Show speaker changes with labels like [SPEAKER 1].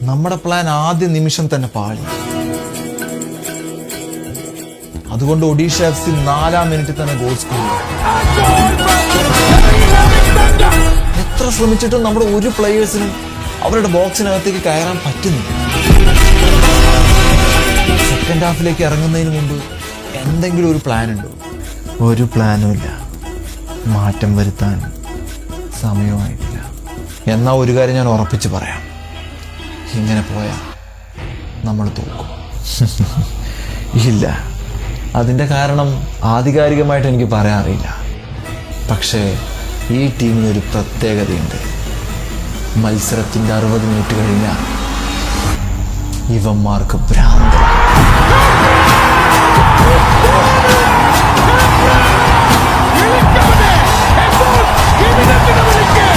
[SPEAKER 1] നമ്മുടെ പ്ലാൻ ആദ്യ നിമിഷം തന്നെ പാളി. അതുകൊണ്ട് ഒഡീഷ FC 4-ാം മിനിറ്റിൽ തന്നെ ഗോൾ സ്കോർ. എത്ര ശ്രമിച്ചിട്ടും നമ്മുടെ ഒരു പ്ലേയേഴ്സിനും അവരുടെ ബോക്സിനകത്തേക്ക് കയറാൻ പറ്റുന്നില്ല. സെക്കൻഡ് ഹാഫിലേക്ക് ഇറങ്ങുന്നതിന് മുമ്പ് എന്തെങ്കിലും ഒരു പ്ലാൻ ഉണ്ടോ? ഒരു പ്ലാനും ഇല്ല. മാറ്റം വരുത്താൻ സമയമായിട്ടില്ല. എന്നാൽ ഒരു കാര്യം ഞാൻ ഉറപ്പിച്ച് പറയാം, ഇങ്ങനെ പോയാൽ നമ്മൾ തോക്കും. ഇല്ല, അതിൻ്റെ കാരണം ആധികാരികമായിട്ട് എനിക്ക് പറയാൻ അറിയില്ല. പക്ഷേ ഈ ടീമിനൊരു പ്രത്യേകതയുണ്ട്. മത്സരത്തിൻ്റെ 60 മിനിറ്റ് കഴിഞ്ഞാൽ ഇവന്മാർക്ക് ഭ്രാന്ത്.
[SPEAKER 2] ¡Qué